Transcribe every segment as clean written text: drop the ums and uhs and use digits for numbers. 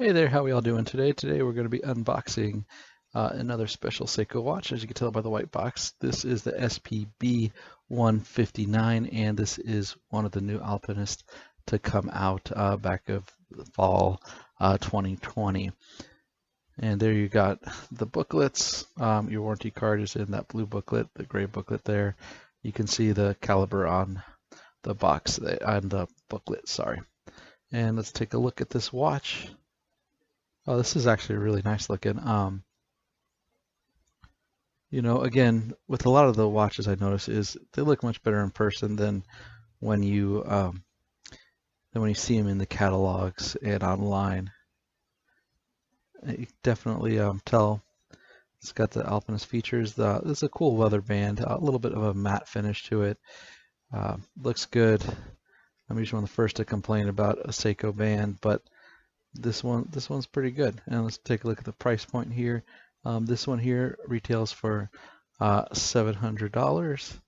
Hey there, how are we all doing today? Today we're going to be unboxing another special Seiko watch. As you can tell by the white box, this is the spb159, and this is one of the new Alpinists to come out back of the fall 2020. And there you got the booklets. Your warranty card is in that blue booklet, the gray booklet there. You can see the caliber on the box, on the booklet, sorry. And let's take a look at this watch. Oh, this is actually really nice looking. Again, with a lot of the watches I notice is they look much better in person when you than when you see them in the catalogs and online. You definitely tell it's got the Alpinist features. It's a cool leather band, a little bit of a matte finish to it. Looks good. I'm usually one of the first to complain about a Seiko band, but this one's pretty good. And let's take a look at the price point here. This one here retails for $700,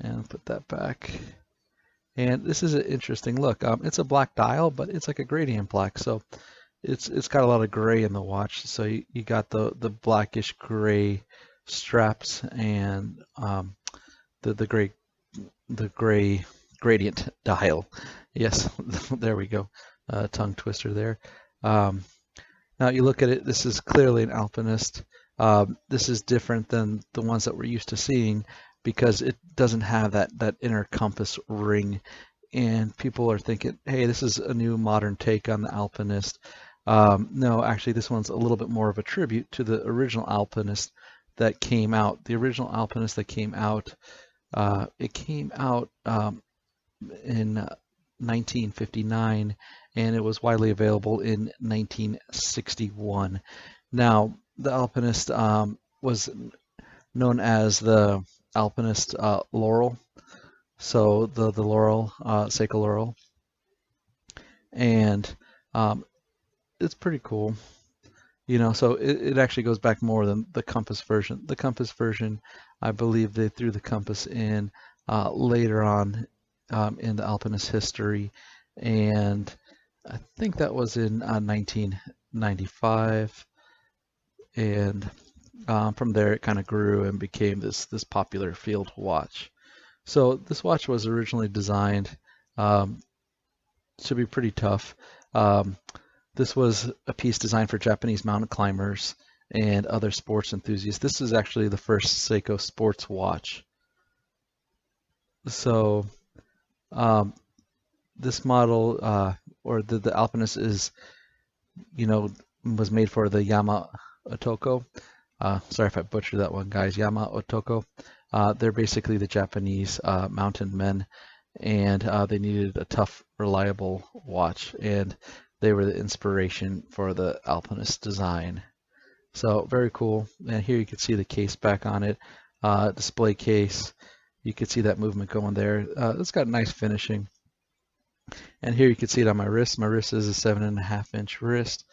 and put that back. And this is an interesting look. It's a black dial, but it's like a gradient black, so it's got a lot of gray in the watch. So you got the blackish gray straps and the gray gradient dial. Yes, there we go. Tongue twister there. Now you look at it, this is clearly an Alpinist. This is different than the ones that we're used to seeing because it doesn't have that inner compass ring. And people are thinking, hey, this is a new modern take on the Alpinist. No, actually this one's a little bit more of a tribute to the original Alpinist that came out. The original Alpinist that came out, it came out in 1959, and it was widely available in 1961. Now, the Alpinist was known as the Alpinist Laurel, so the Laurel, Seiko Laurel, and it's pretty cool. So it actually goes back more than the compass version. The compass version, I believe they threw the compass in later on in the Alpinist history, and I think that was in 1995, and from there it kind of grew and became this popular field watch. So this watch was originally designed to be pretty tough. This was a piece designed for Japanese mountain climbers and other sports enthusiasts. This is actually the first Seiko sports watch. So this model, or the Alpinist, is, was made for the Yama-Otoko. Sorry if I butchered that one, guys. Yama-Otoko. They're basically the Japanese mountain men, and they needed a tough, reliable watch, and they were the inspiration for the Alpinist design. So very cool. And here you can see the case back on it, display case. You can see that movement going there. It's got nice finishing. And here you can see it on my wrist. My wrist is a 7.5-inch wrist.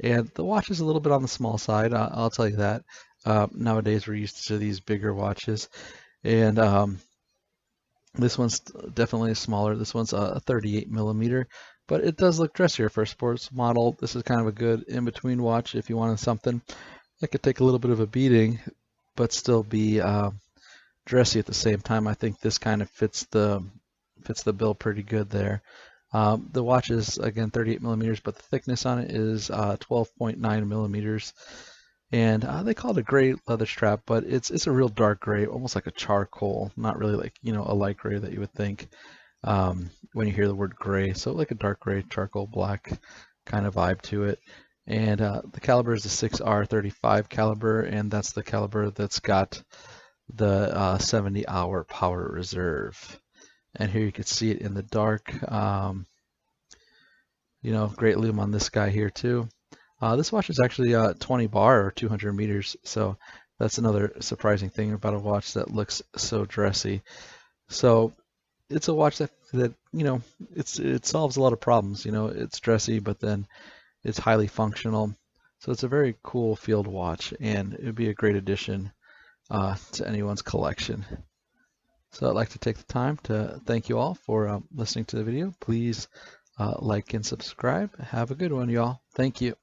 And the watch is a little bit on the small side, I'll tell you that. Nowadays we're used to these bigger watches. And this one's definitely smaller. This one's a 38 millimeter, but it does look dressier for a sports model. This is kind of a good in-between watch if you wanted something that could take a little bit of a beating, but still be dressy at the same time. I think this kind of fits the bill pretty good there. The watch is, again, 38 millimeters, but the thickness on it is 12.9 millimeters. And they call it a gray leather strap, but it's a real dark gray, almost like a charcoal, not really like, a light gray that you would think when you hear the word gray. So like a dark gray, charcoal black kind of vibe to it. And the caliber is the 6R35 caliber, and that's the caliber that's got the 70-hour power reserve. And here you can see it in the dark. Great lume on this guy here too. This watch is actually 20 bar or 200 meters, so that's another surprising thing about a watch that looks so dressy. So it's a watch that it solves a lot of problems. It's dressy, but then it's highly functional. So it's a very cool field watch, and it would be a great addition to anyone's collection. So I'd like to take the time to thank you all for listening to the video. Please like and subscribe. Have a good one, y'all. Thank you.